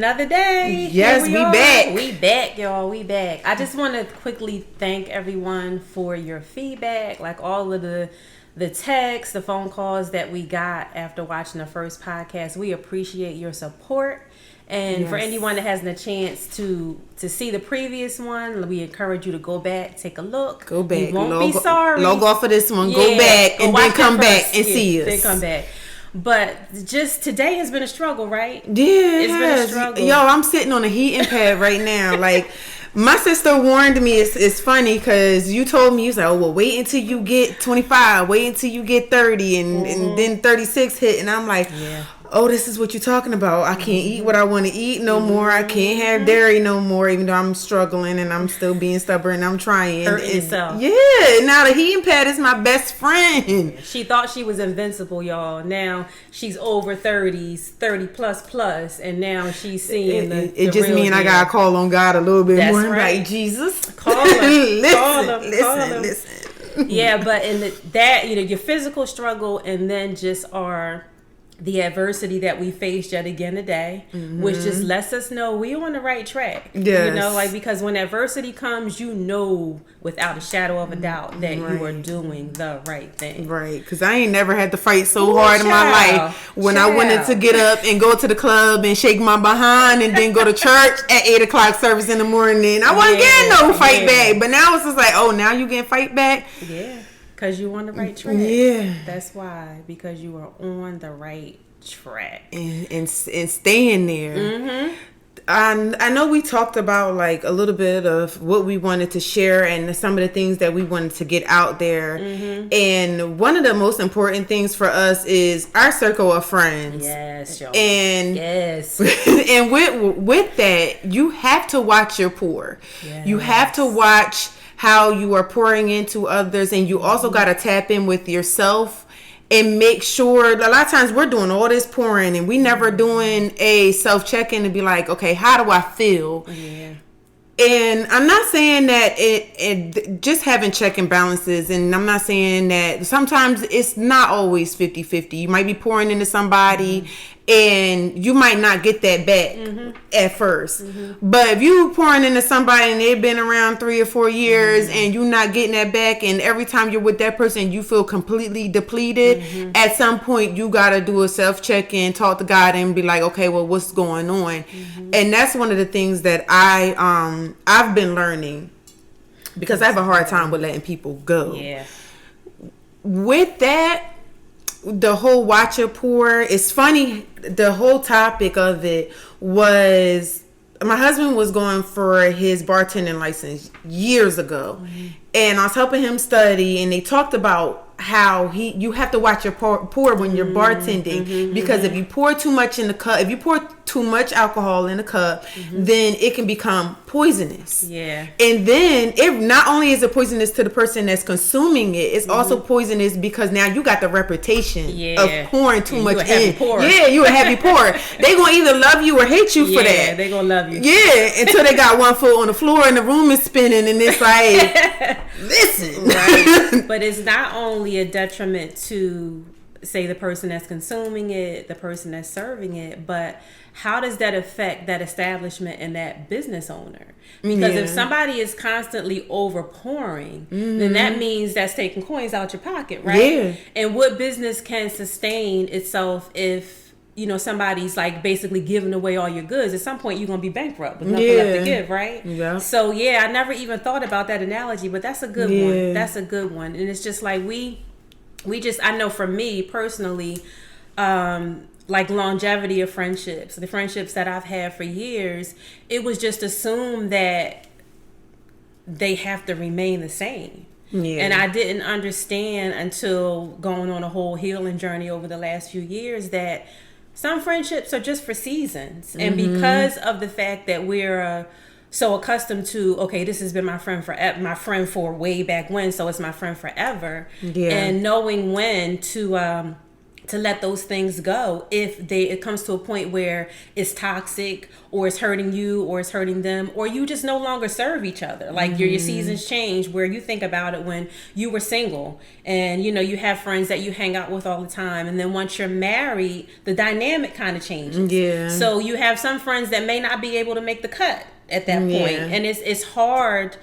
Another day. Yes, we back. We back, y'all. We back. I just want to quickly thank everyone for your feedback, like all of the texts, the phone calls that we got after watching the first podcast. We appreciate your support. And for anyone that hasn't a chance to see the previous one, we encourage you to go back, take a look. Go back. You won't be sorry. Log off of this one. Go back and then come back and see us. Then come back. But just today has been a struggle, right? Yeah, it's been a struggle. Yo, I'm sitting on a heating pad right now. Like, my sister warned me. It's funny because you told me, you said, oh, well, wait until you get 25. Wait until you get 30. And then 36 hit. And I'm like, oh, this is what you're talking about. I can't eat what I want to eat no more. I can't have dairy no more, even though I'm struggling and I'm still being stubborn. I'm trying. Hurting yourself. Yeah. Now the heating pad is my best friend. She thought she was invincible, y'all. Now she's over 30s, 30 plus, and now she's seeing it just means I got to call on God a little bit more. Right. Like, Jesus. Call him. Listen. Yeah, but in that, your physical struggle and then just the adversity that we faced yet again today, which just lets us know we're on the right track. Yes. Because when adversity comes, without a shadow of a doubt that you are doing the right thing. Right, because I ain't never had to fight so hard in my life when I wanted to get up and go to the club and shake my behind and then go to church at 8 o'clock service in the morning. I wasn't getting no fight back, but now it's just like, oh, now you getting fight back? Yeah. Because you on the right track. Yeah. That's why. Because you are on the right track. And staying there. I know we talked about like a little bit of what we wanted to share and some of the things that we wanted to get out there. And one of the most important things for us is our circle of friends. Yes, y'all. And and with that, you have to watch your pour. Yes. You have to watch how you are pouring into others, and you also got to tap in with yourself and make sure. A lot of times we're doing all this pouring and we never doing a self check-in to be like, okay, how do I feel? And I'm not saying that it just having check and balances, and I'm not saying that sometimes it's not always 50-50. You might be pouring into somebody and you might not get that back at first. But if you pouring into somebody and they've been around 3 or 4 years and you're not getting that back, and every time you're with that person you feel completely depleted, at some point you got to do a self check-in, talk to God and be like, okay, well, what's going on? And that's one of the things that I've been learning, because I have a hard time with letting people go. With that, the whole watch your pour, it's funny, the whole topic of it was, my husband was going for his bartending license years ago, and I was helping him study, and they talked about how you have to watch your pour when you're bartending, because if you pour too much in the cup, if you pour too much alcohol in the cup, then it can become poisonous. And then if not only is it poisonous to the person that's consuming it, it's also poisonous because now you got the reputation of pouring too much in. You a heavy pour. They gonna either love you or hate you for that. They gonna love you. Until they got one foot on the floor and the room is spinning and it's like, listen. Right. But it's not only a detriment to, say, the person that's consuming it, the person that's serving it, but how does that affect that establishment and that business owner? Because if somebody is constantly over pouring, then that means that's taking coins out your pocket, right? And what business can sustain itself if somebody's like basically giving away all your goods? At some point you're gonna be bankrupt with nothing left to give, right? So I never even thought about that analogy, but that's a good one. That's a good one. And it's just like we just, I know for me personally, like longevity of friendships, the friendships that I've had for years, it was just assumed that they have to remain the same. And I didn't understand until going on a whole healing journey over the last few years that some friendships are just for seasons. And because of the fact that we're so accustomed to, okay, this has been my friend for way back when, so it's my friend forever. And knowing when to to let those things go if it comes to a point where it's toxic or it's hurting you or it's hurting them, or you just no longer serve each other. Like your seasons change, where you think about it when you were single and you have friends that you hang out with all the time, and then once you're married, the dynamic kind of changes. Yeah. So you have some friends that may not be able to make the cut at that point, and it's hard.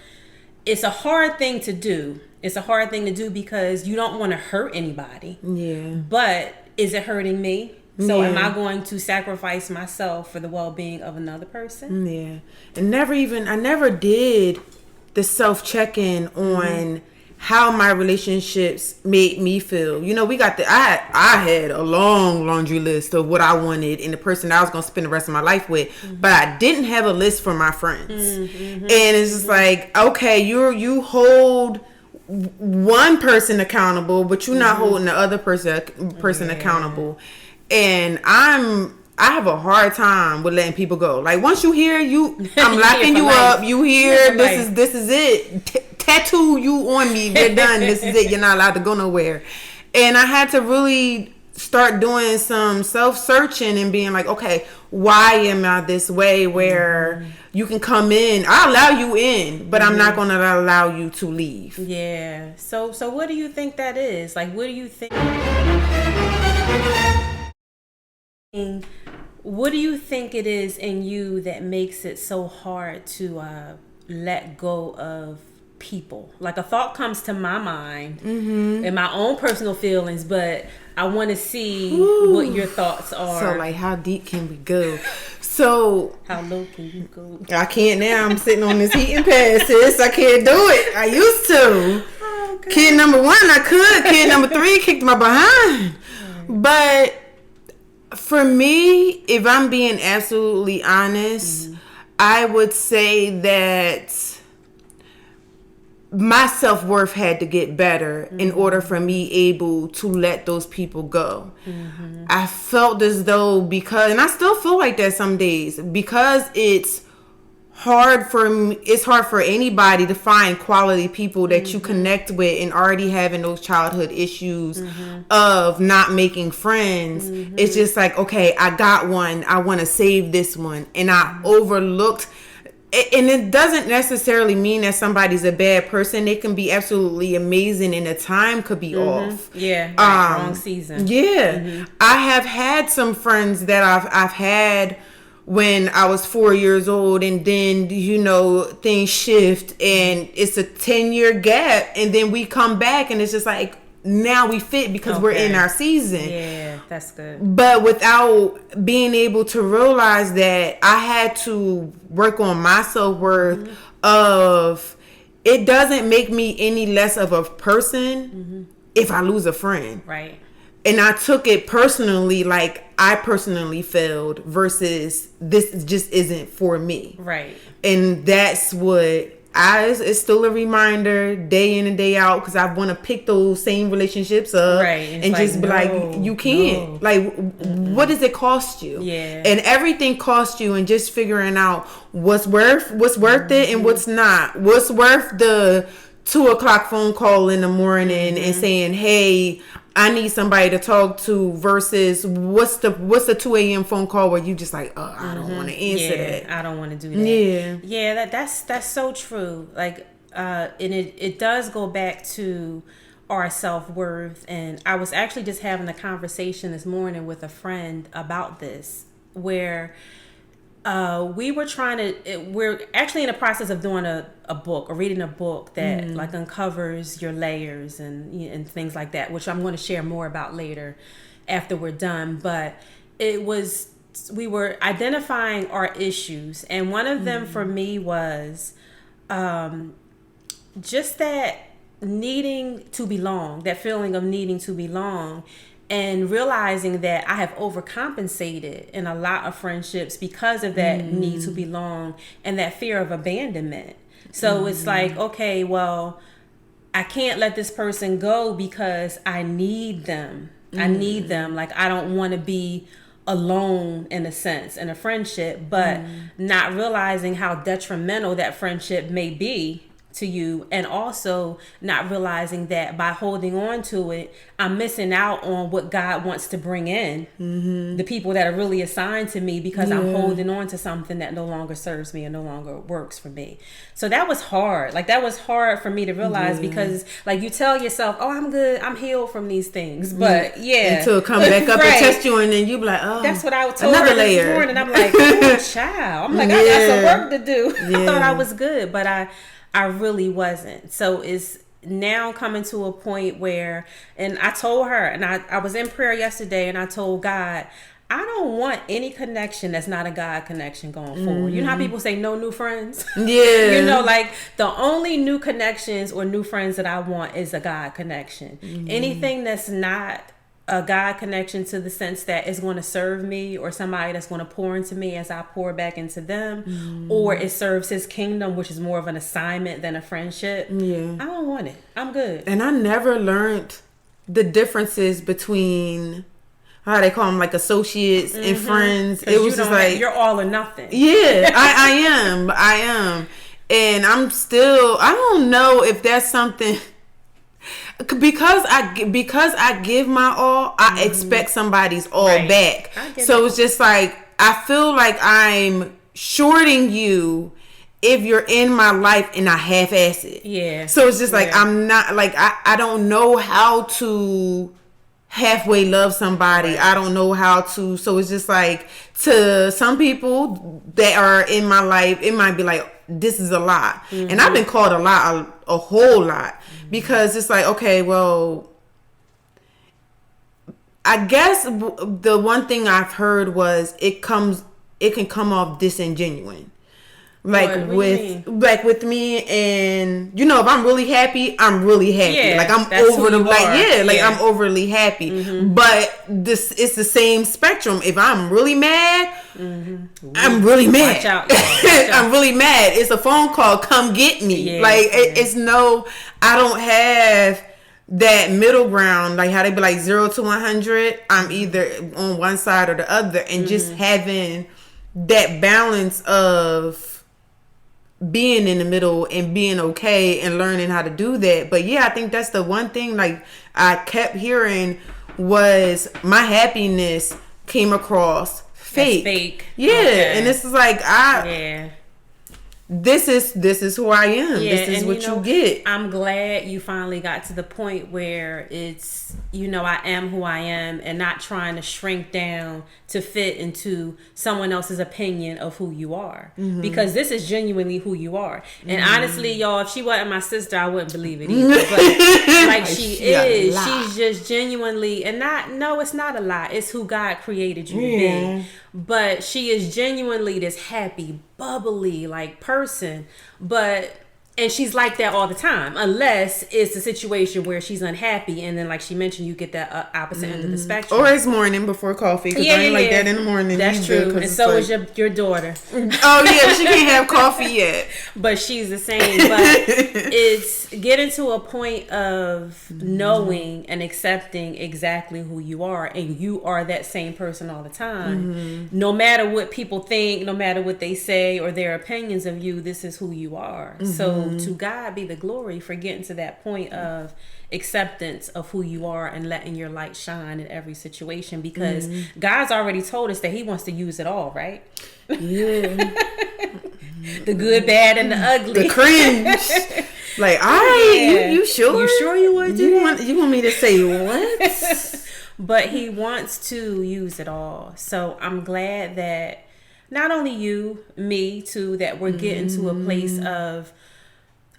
It's a hard thing to do. It's a hard thing to do because you don't want to hurt anybody. Yeah. But is it hurting me? So am I going to sacrifice myself for the well-being of another person? Yeah. And I never did the self-check-in on how my relationships made me feel. We got I had a long laundry list of what I wanted in the person I was going to spend the rest of my life with, but I didn't have a list for my friends. And it's just like, okay, you hold one person accountable, but you're not holding the other person accountable. And I have a hard time with letting people go. Like once you hear I'm locking you up. You hear this is it. Tattoo you on me. We're done. This is it. You're not allowed to go nowhere. And I had to really start doing some self-searching and being like, okay, why am I this way? Where you can come in, I'll allow you in, but I'm not going to allow you to leave. Yeah. So what do you think that is? Like, what do you think? What do you think it is in you that makes it so hard to let go of people? Like a thought comes to my mind and my own personal feelings, but I want to see what your thoughts are. So like, how deep can we go? So how low can you go? I can't now. I'm sitting on this heating pad, sis. I can't do it. I used to. Oh, kid number 1, I could. Kid number 3 kicked my behind. But for me, if I'm being absolutely honest, I would say that my self-worth had to get better in order for me able to let those people go. I felt as though and I still feel like that some days, because it's hard for anybody to find quality people that you connect with, and already having those childhood issues of not making friends. It's just like, okay, I got one, I want to save this one, and I overlooked. And it doesn't necessarily mean that somebody's a bad person. They can be absolutely amazing, and the time could be off. Yeah, wrong season. Yeah, I have had some friends that I've had when I was 4 years old, and then things shift, and it's a 10-year gap, and then we come back, and it's just like, now we fit because we're in our season. Yeah, that's good. But without being able to realize that I had to work on my self-worth of, it doesn't make me any less of a person if I lose a friend. Right. And I took it personally, like I personally failed versus this just isn't for me. Right. And that's what it's still a reminder day in and day out, because I want to pick those same relationships up, and just be like, you can't. Like, what does it cost you? Yeah. And everything costs you, and just figuring out what's worth it and what's not. What's worth the 2:00 phone call in the morning and saying, hey, I need somebody to talk to, versus what's the 2 a.m. phone call where you just like, oh, I don't want to answer that. I don't want to do that. Yeah, that's so true. Like, and it does go back to our self-worth. And I was actually just having a conversation this morning with a friend about this, where we're actually in the process of doing a book, or reading a book that like uncovers your layers and things like that, which I'm going to share more about later after we're done. But we were identifying our issues, and one of them for me was just that needing to belong, that feeling of needing to belong. And realizing that I have overcompensated in a lot of friendships because of that need to belong and that fear of abandonment. So it's like, okay, well, I can't let this person go because I need them. I need them. Like, I don't want to be alone in a sense in a friendship, but not realizing how detrimental that friendship may be to you, and also not realizing that by holding on to it, I'm missing out on what God wants to bring in, the people that are really assigned to me, because I'm holding on to something that no longer serves me and no longer works for me. So that was hard. Like, that was hard for me to realize, because like, you tell yourself, oh, I'm good, I'm healed from these things, but until it come back up and test you, and then you be like, oh, that's what I told her this morning. I'm like, oh, child, I'm like, I got some work to do. I thought I was good, but I really wasn't. So it's now coming to a point where, and I told her, and I was in prayer yesterday, and I told God, I don't want any connection that's not a God connection going forward. You know how people say no new friends? Yeah. You know, like, the only new connections or new friends that I want is a God connection. Anything that's not a God connection, to the sense that it's going to serve me, or somebody that's going to pour into me as I pour back into them, or it serves his kingdom, which is more of an assignment than a friendship. I don't want it. I'm good. And I never learned the differences between, how they call them, like, associates and friends. It was just like, you're all or nothing. Yeah, I am. And I'm still, I don't know if that's something, because I give my all, I expect somebody's all back. So it's just like, I feel like I'm shorting you if you're in my life and I half-ass it. Yeah. So it's just like, I'm not, like, I don't know how to halfway love somebody. I don't know how to. So it's just like, to some people that are in my life, it might be like, this is a lot. And I've been called a lot, a whole lot, because it's like, okay, well, I guess the one thing I've heard was it can come off disingenuine. Like, with me, and, you know, if I'm really happy, I'm really happy. Yeah, like, I'm over the, like, I'm overly happy. But it's the same spectrum. If I'm really mad, I'm really mad. Watch out. I'm really mad. It's a phone call. Come get me. It's no, I don't have that middle ground, like how they be like 0 to 100. I'm either on one side or the other, and just having that balance of being in the middle and being okay and learning how to do that. But yeah, I think that's the one thing, like, I kept hearing was my happiness came across fake. That's fake. Yeah. Okay. And this is like, this is who I am. Yeah, this is what you get. I'm glad you finally got to the point where it's, you know, I am who I am, and not trying to shrink down to fit into someone else's opinion of who you are. Because this is genuinely who you are. And honestly, y'all, if she wasn't my sister, I wouldn't believe it either. But like, she is. She's just genuinely, and it's not a lie. It's who God created you to be. But she is genuinely this happy, bubbly, like, person. And she's like that all the time, unless it's a situation where she's unhappy, and then, like she mentioned, you get that opposite end of the spectrum. Or it's morning before coffee, because I ain't like that in the morning. That's true. And so is your daughter. Oh yeah, she can't have coffee yet. But she's the same. But it's getting to a point of knowing and accepting exactly who you are, and you are that same person all the time. No matter what people think, no matter what they say or their opinions of you, this is who you are. So to God be the glory for getting to that point of acceptance of who you are and letting your light shine in every situation, because God's already told us that he wants to use it all, right? Yeah. The good, bad, and the ugly. The cringe. Like, all right, you sure? You sure you would do that? You want me to say what? But he wants to use it all. So I'm glad that not only you, me too, that we're getting to a place of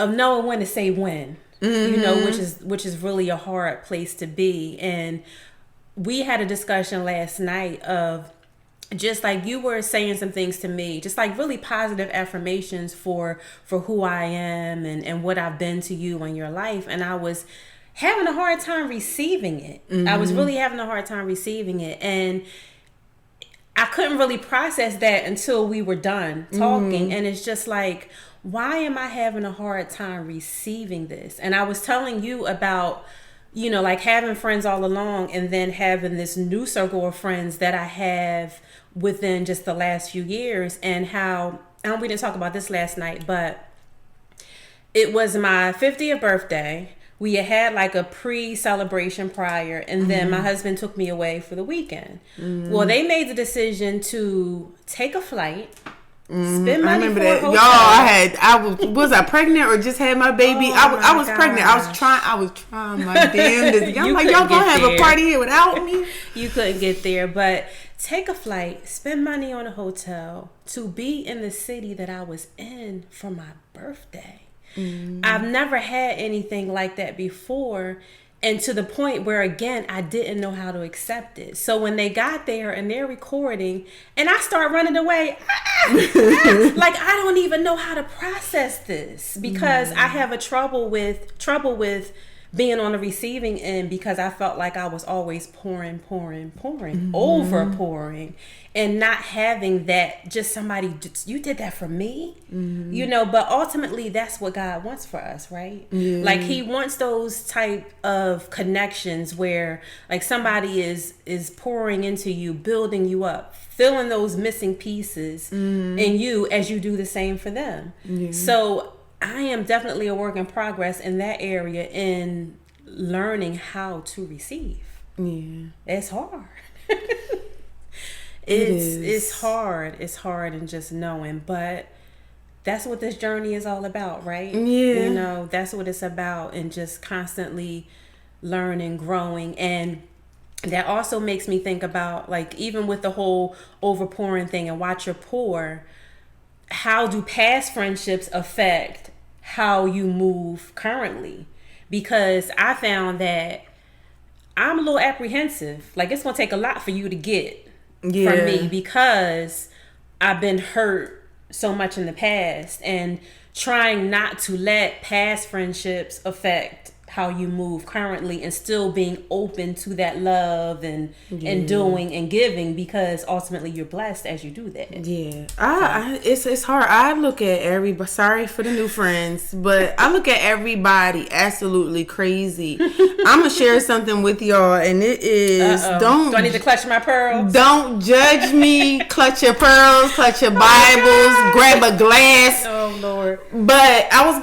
knowing when to say when, you know, which is really a hard place to be. And we had a discussion last night of, just like you were saying some things to me, just like really positive affirmations for who I am and what I've been to you in your life. And I was having a hard time receiving it. I was really having a hard time receiving it. And I couldn't really process that until we were done talking. And it's just like, why am I having a hard time receiving this? And I was telling you about, you know, like having friends all along, and then having this new circle of friends that I have within just the last few years, and how, we didn't talk about this last night, but it was my 50th birthday. We had like a pre-celebration prior, and then my husband took me away for the weekend. Well, they made the decision to take a flight, spend money for a hotel. Y'all, was I pregnant or just had my baby? I was pregnant. I was trying my damnedest. I'm like, y'all gonna have a party here without me? You couldn't get there, but take a flight, spend money on a hotel to be in the city that I was in for my birthday. I've never had anything like that before, and to the point where, again, I didn't know how to accept it. So when they got there and they're recording and I start running away, like I don't even know how to process this, because I have a trouble with being on the receiving end, because I felt like I was always pouring, over pouring, and not having that, just somebody, you did that for me, you know. But ultimately, that's what God wants for us, right? Like He wants those type of connections where like somebody is pouring into you, building you up, filling those missing pieces in you as you do the same for them. So I am definitely a work in progress in that area, in learning how to receive. It's hard. It's hard. It's hard in just knowing, but that's what this journey is all about, right? You know, that's what it's about, and just constantly learning, growing. And that also makes me think about, like, even with the whole overpouring thing and watch your pour, how do past friendships affect how you move currently? Because I found that I'm a little apprehensive. Like, it's going to take a lot for you to get from me, because I've been hurt so much in the past, and trying not to let past friendships affect how you move currently, and still being open to that love and doing and giving, because ultimately you're blessed as you do that. It's hard. I look at everybody, sorry for the new friends, but I look at everybody absolutely crazy. I'm gonna share something with y'all, and it is do I need to clutch my pearls? Don't judge me. Clutch your pearls, clutch your Bibles, grab a glass. Oh Lord. But I was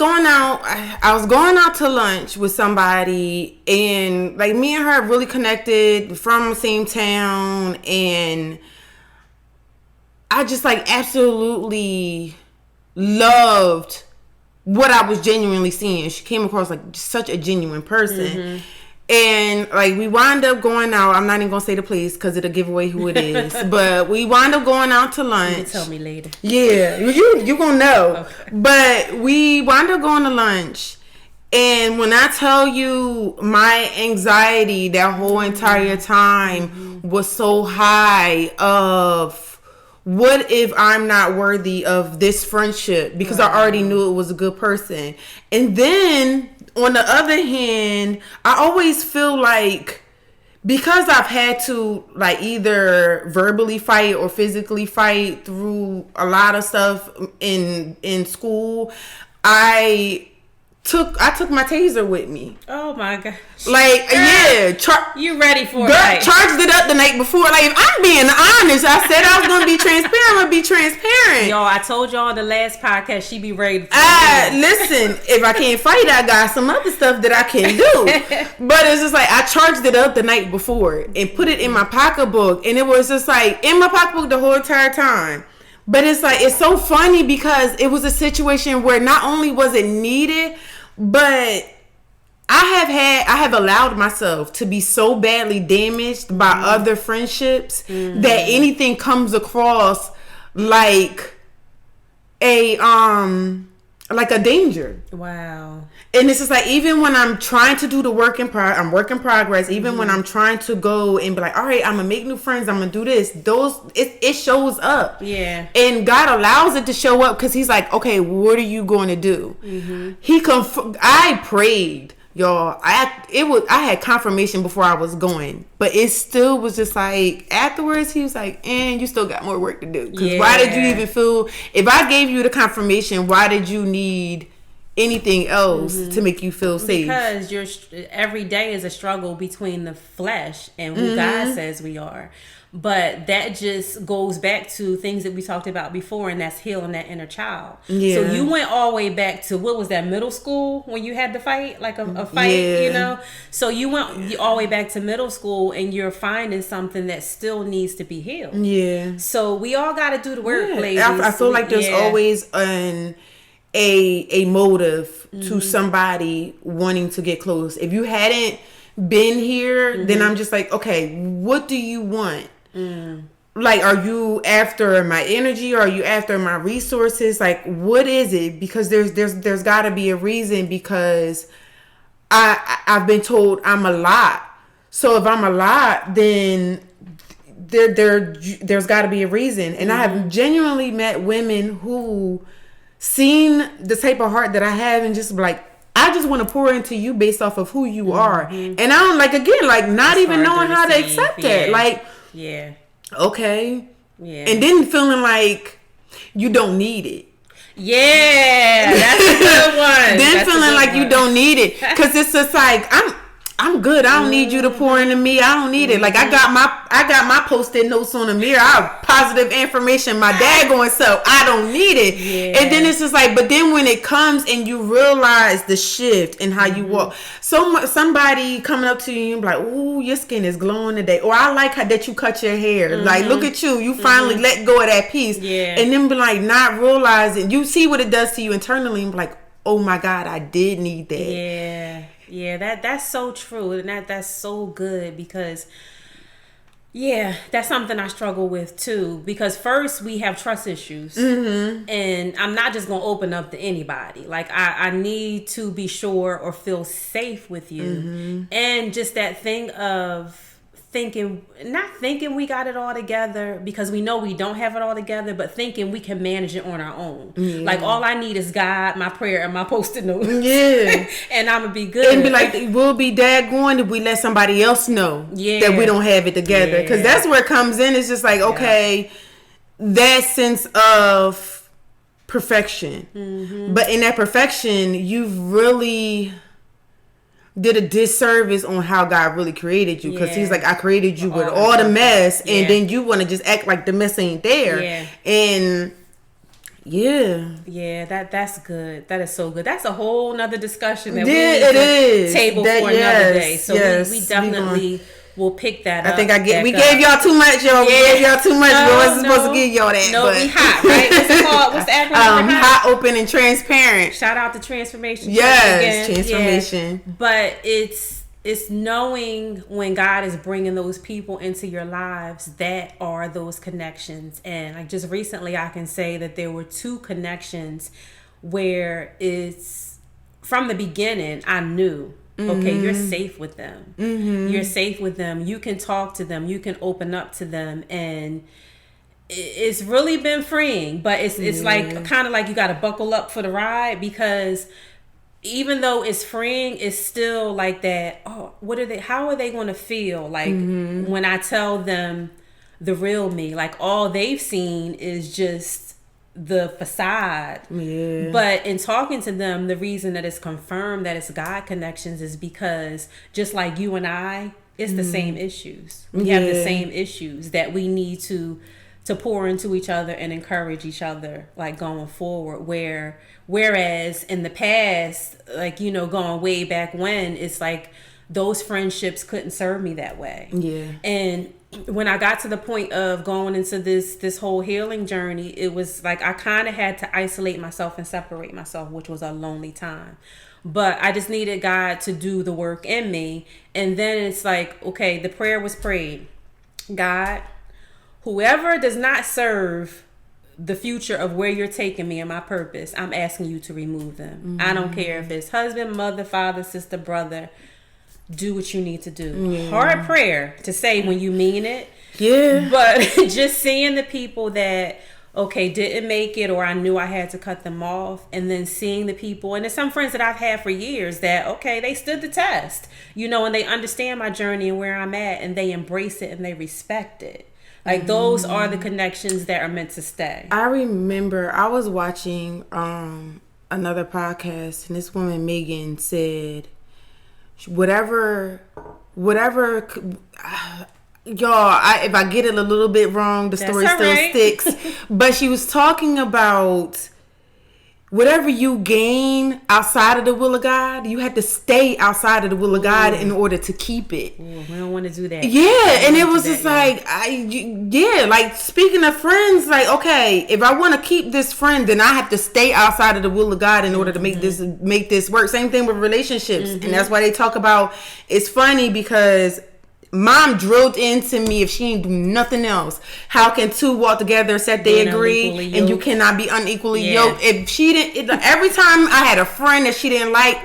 going out to lunch with somebody, and like me and her really connected from the same town, and I just like absolutely loved what I was genuinely seeing. She came across like such a genuine person. And like we wound up going out. I'm not even gonna say the place because it'll give away who it is. But we wound up going out to lunch. You can tell me later. Yeah, you gonna know. Okay. But we wound up going to lunch. And when I tell you, my anxiety that whole entire time was so high of, what if I'm not worthy of this friendship? Because I already knew it was a good person. And then on the other hand, I always feel like, because I've had to like either verbally fight or physically fight through a lot of stuff in school, I took my taser with me. Oh my gosh. Like, you ready for it? Charged it up the night before. Like, if I'm being honest, I said I was gonna be transparent. I'm gonna be transparent. Y'all, I told y'all on the last podcast she be ready to listen, if I can't fight, I got some other stuff that I can do. But it's just like, I charged it up the night before and put it in my pocketbook, and it was just like in my pocketbook the whole entire time. But it's like, it's so funny because it was a situation where not only was it needed, but I have allowed myself to be so badly damaged by other friendships that anything comes across like a danger. Wow. And it's just like, even when I'm trying to do the work in progress, even when I'm trying to go and be like, all right, I'm gonna make new friends, I'm gonna do this, it shows up. Yeah. And God allows it to show up because He's like, okay, what are you going to do? I prayed, y'all. I had confirmation before I was going, but it still was just like, afterwards He was like, and you still got more work to do. Because why did you even feel, if I gave you the confirmation, why did you need anything else to make you feel safe. Because every day is a struggle between the flesh and who God says we are. But that just goes back to things that we talked about before, and that's healing that inner child. Yeah. So you went all the way back to, what was that, middle school when you had to fight? Like a fight, you know? So you went all the way back to middle school, and you're finding something that still needs to be healed. Yeah. So we all got to do the work, ladies. I feel like there's always a motive to somebody wanting to get close. If you hadn't been here, then I'm just like, okay, what do you want? Like, are you after my energy, or are you after my resources? Like, what is it? Because there's got to be a reason, because I've been told I'm a lot. So if I'm a lot, then there's got to be a reason. And I have genuinely met women who seen the type of heart that I have, and just like, I just want to pour into you based off of who you are. And I don't, like, again, like, not even knowing how to accept that. Like, okay. And then feeling like you don't need it. Yeah, that's a good one. Then feeling like you don't need it. Because it's just like, I'm good. I don't need you to pour into me. I don't need it. Like, I got my post-it notes on the mirror. I have positive affirmation. My daggone self. I don't need it. Yeah. And then it's just like, but then when it comes and you realize the shift in how you walk. Somebody coming up to you and be like, ooh, your skin is glowing today. Or I like how that you cut your hair. Like, look at you. You finally let go of that piece. Yeah. And then be like, not realizing. You see what it does to you internally and be like, oh my God, I did need that. Yeah. Yeah, that's so true, and that's so good, because that's something I struggle with too. Because first, we have trust issues, and I'm not just gonna open up to anybody. Like, I need to be sure or feel safe with you, and just that thing of not thinking we got it all together, because we know we don't have it all together, but thinking we can manage it on our own. Like, all I need is God, my prayer, and my post-it notes. Yeah. And I'm gonna be good. And be like, we'll be daggone if we let somebody else know that we don't have it together. Because that's where it comes in. It's just like, okay, that sense of perfection. But in that perfection, you've really did a disservice on how God really created you, because he's like, I created you with all the mess, and then you want to just act like the mess ain't there. And that's good. That is so good. That's a whole nother discussion that we need to table for another day. So we definitely will pick that up. I think we gave y'all too much, y'all. We gave y'all too much. We wasn't supposed to give y'all that. No, we hot, right? What's it called? What's the acronym? Hot, open, and transparent. Shout out to Transformation. Yes, Transformation. Yeah. But it's knowing when God is bringing those people into your lives that are those connections. And like, just recently, I can say that there were 2 connections where it's from the beginning, I knew, okay, you're safe with them. You're safe with them. You can talk to them. You can open up to them. And it's really been freeing. But it's like, kind of like you got to buckle up for the ride, because even though it's freeing, it's still like that, oh, how are they going to feel? Like, when I tell them the real me, like, all they've seen is just the facade. But in talking to them, the reason that it's confirmed that it's God connections is because, just like you and I, it's the same issues. We have the same issues that we need to pour into each other and encourage each other, like, going forward. Whereas in the past, like, going way back when, it's like those friendships couldn't serve me that way. And when I got to the point of going into this whole healing journey, it was like I kind of had to isolate myself and separate myself, which was a lonely time. But I just needed God to do the work in me. And then it's like, okay, the prayer was prayed. God, whoever does not serve the future of where you're taking me and my purpose, I'm asking you to remove them. I don't care if it's husband, mother, father, sister, brother. Do what you need to do. Hard prayer to say when you mean it. But just seeing the people that, okay, didn't make it, or I knew I had to cut them off, and then seeing the people, and there's some friends that I've had for years that, okay, they stood the test, and they understand my journey and where I'm at, and they embrace it and they respect it. Like, those are the connections that are meant to stay. I remember I was watching another podcast, and this woman Megan said, whatever, y'all. If I get it a little bit wrong, the story still sticks. But she was talking about whatever you gain outside of the will of God, you have to stay outside of the will of God in order to keep it. We don't want to do that. Yeah, and it was just like, like speaking of friends, like, okay, if I want to keep this friend, then I have to stay outside of the will of God in order to make this work. Same thing with relationships, and that's why they talk about. It's funny because Mom drilled into me, if she ain't do nothing else, how can two walk together except they agree, and you cannot be unequally yoked? If she didn't, every time I had a friend that she didn't like,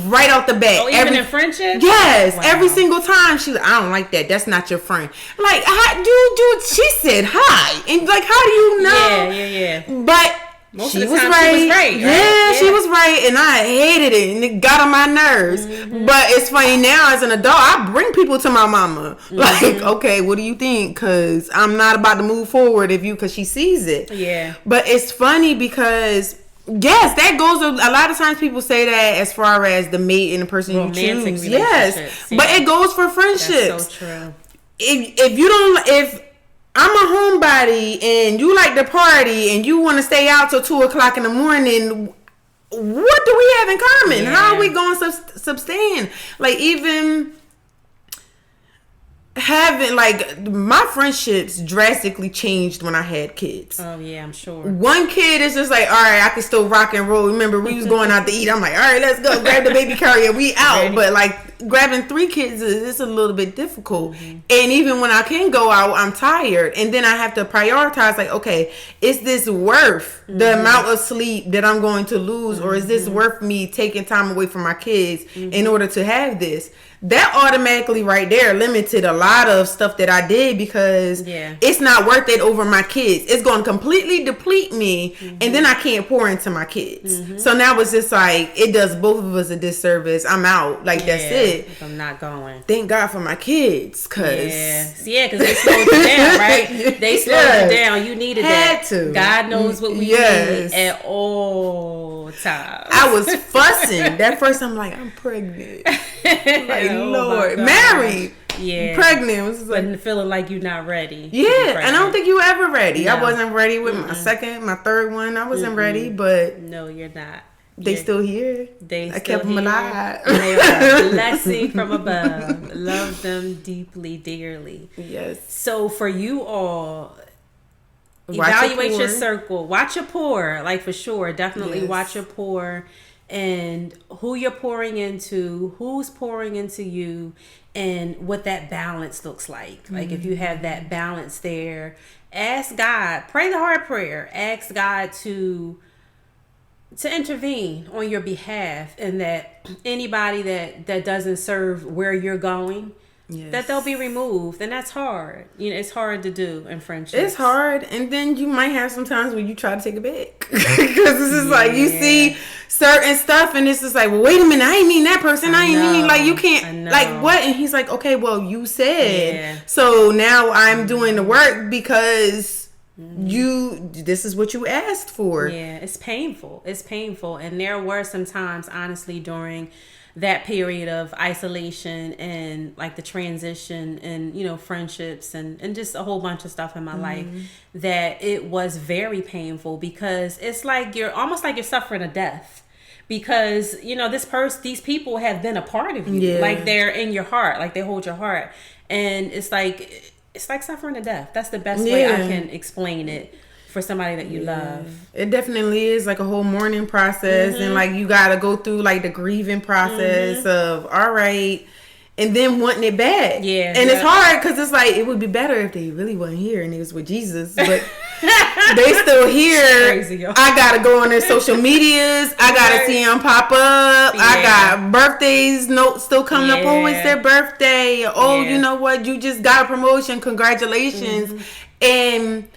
right off the bat, even in friendship, every single time she, I don't like that. That's not your friend. Like, dude, she said hi, and like, how do you know? Yeah. But most of the time she was right, right? Yeah, she was right, and I hated it, and it got on my nerves. But it's funny now, as an adult, I bring people to my mama. Like, okay, what do you think? Because I'm not about to move forward because she sees it. Yeah. But it's funny because, yes, that goes, a lot of times people say that as far as the mate and the person romantic you choose. Yes, but it goes for friendships. That's so true. If I'm a homebody and you like to party and you want to stay out till 2:00 in the morning, what do we have in common? Yeah. How are we going to sustain? Like, even having, like, my friendships drastically changed when I had kids. Oh yeah, I'm sure. One kid is just like, all right, I can still rock and roll. Remember, we was going out to eat. I'm like, all right, let's go grab the baby carrier. We out. Ready. But like, grabbing 3 kids is a little bit difficult. And even when I can go out, I'm tired. And then I have to prioritize, like, okay, is this worth the amount of sleep that I'm going to lose? Or is this worth me taking time away from my kids in order to have this? That automatically right there limited a lot of stuff that I did, because it's not worth it over my kids. It's going to completely deplete me, and then I can't pour into my kids. So now it's just like, it does both of us a disservice. I'm out. Like, that's it. I'm not going. Thank God for my kids, because because they slowed you down, right? They slowed you down. You needed that. God knows what we need at all times. I was fussing. That first, I'm like, I'm pregnant. Like, Lord, married, pregnant, was like, but feeling like you're not ready. Yeah, and I don't think you were ever ready. No. I wasn't ready with my third one. I wasn't ready, but no, you're not. They still here. I kept them alive. They are a blessing from above. Love them deeply, dearly. Yes. So for you all, evaluate your circle. Watch your pour, like, for sure. Definitely watch your pour. And who you're pouring into, who's pouring into you, and what that balance looks like. Like, if you have that balance there, ask God, pray the hard prayer, ask God to intervene on your behalf, and that anybody that doesn't serve where you're going, that they'll be removed. And that's hard. You know, it's hard to do in friendship. It's hard. And then you might have some times where you try to take it back, because it's just like, you see certain stuff, and it's just like, well, wait a minute, I ain't mean that person. I ain't mean, like, you can't, like, what? And he's like, okay, well, you said, so now I'm doing the work because this is what you asked for. It's painful. And there were some times, honestly, during that period of isolation and, like, the transition and, you know, friendships and just a whole bunch of stuff in my life, that it was very painful, because it's like you're suffering a death, because, you know, these people have been a part of you. Like, they're in your heart, like, they hold your heart, and it's like suffering a death. That's the best way I can explain it for somebody that you love. It definitely is like a whole mourning process, and like, you gotta go through, like, the grieving process of, all right, and then wanting it back. And it's hard, because it's like, it would be better if they really wasn't here and it was with Jesus, but they still here. Crazy, I gotta go on their social medias. I gotta see them pop up. I got birthdays notes still coming up. Oh, it's their birthday. Oh, you know what? You just got a promotion. Congratulations. And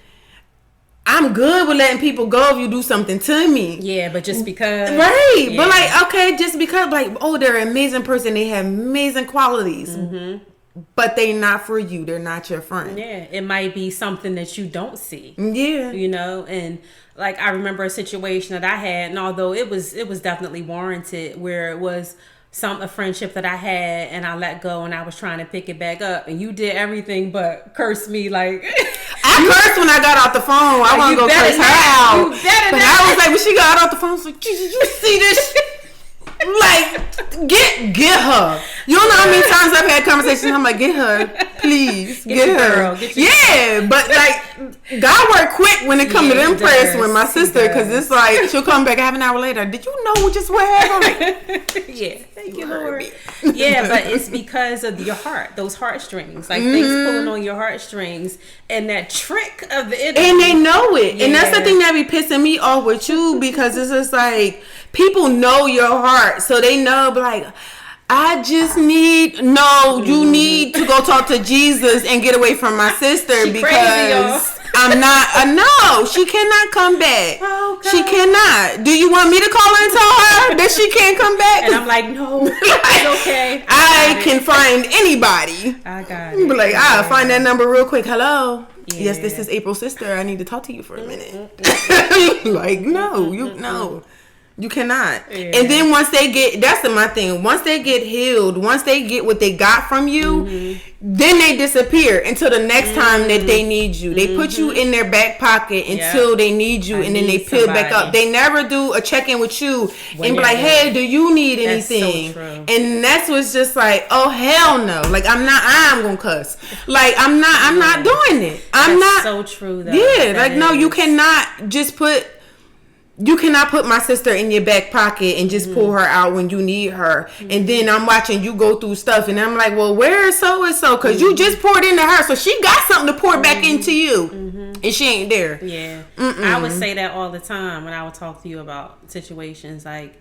I'm good with letting people go if you do something to me. But just because. Right. But, like, okay, just because, like, oh, they're an amazing person. They have amazing qualities. but they not for you. They're not your friend. Yeah, it might be something that you don't see. Yeah. You know, and like I remember a situation that I had, and although it was definitely warranted, where it was a friendship that I had and I let go and I was trying to pick it back up, and you did everything but curse me. Like I cursed when I got off the phone. I want to go curse her out. But I was like, when she got off the phone, I was like, did you see this? Like, get her. You don't know how many times I've had conversations. I'm like, get her, please, get her. Girl, yeah, but like, God work quick when it come to them prayers with my sister, because it's like she'll come back half an hour later. Did you know just what happened? Like, yeah, thank you, Lord. Yeah, but it's because of your heart, those heartstrings, like things pulling on your heartstrings, and that trick of the enemy. And they know it, and that's the thing that be pissing me off with you, because it's just like people know your heart, so they know, but like, I just need, you need to go talk to Jesus and get away from my sister, she because crazy, I'm not, no, she cannot come back. Oh, God. She cannot. Do you want me to call her and tell her that she can't come back? And I'm like, no, it's okay. I can find anybody. I got it. But like, I'll find that number real quick. Hello. Yeah. Yes, this is April's sister. I need to talk to you for a minute. Like, no, you cannot. Yeah. And then once they get, that's my thing. Once they get healed, once they get what they got from you, then they disappear until the next time that they need you. They put you in their back pocket until they need you, and then they peel back up. They never do a check-in with you and be like, hey, do you need anything? So true. And that's what's just like, oh, hell no. Like, I'm gonna cuss. Like, I'm not doing it. That's so true, though. Yeah, like, no, you cannot just put my sister in your back pocket and just pull her out when you need her. And then I'm watching you go through stuff, and I'm like, well, where is so-and-so? Because you just poured into her, so she got something to pour back into you. And she ain't there. Yeah. I would say that all the time when I would talk to you about situations. Like,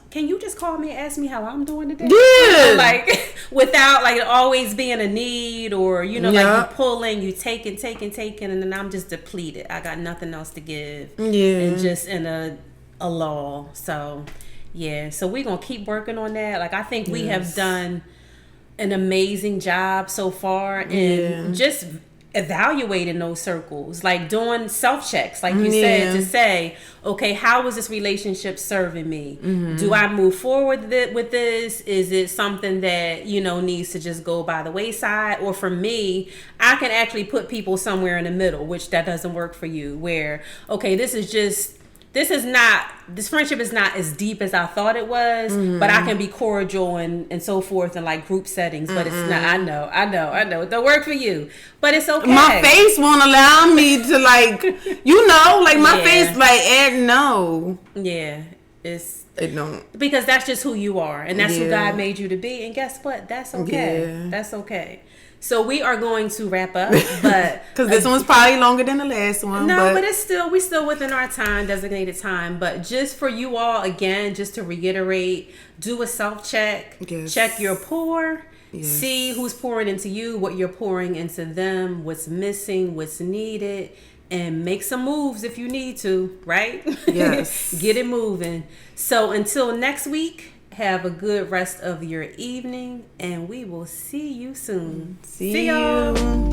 can you just call me and ask me how I'm doing today? Yeah. Like, without like always being a need, or, you know, like you pulling, you taking, and then I'm just depleted. I got nothing else to give. Yeah. And just in a lull. So, yeah. So we're going to keep working on that. Like, I think we have done an amazing job so far in just evaluating those circles, like doing self-checks, like you said, to say, okay, how is this relationship serving me? Do I move forward with this? Is it something that, you know, needs to just go by the wayside? Or for me, I can actually put people somewhere in the middle, which that doesn't work for you, where, okay, this friendship is not as deep as I thought it was, but I can be cordial and so forth in like group settings, but it's not, I know, it don't work for you, but it's okay. My face won't allow me to, like, you know, like my face, like, no. Yeah, it don't. Because that's just who you are, and that's who God made you to be, and guess what? That's okay. Yeah. That's okay. So we are going to wrap up, but because this one's probably longer than the last one. No, but we're still within our designated time. But just for you all, again, just to reiterate, do a self-check. Yes. Check your pour. Yes. See who's pouring into you, what you're pouring into them, what's missing, what's needed, and make some moves if you need to, right? Yes. Get it moving. So until next week, have a good rest of your evening, and we will see you soon. See y'all.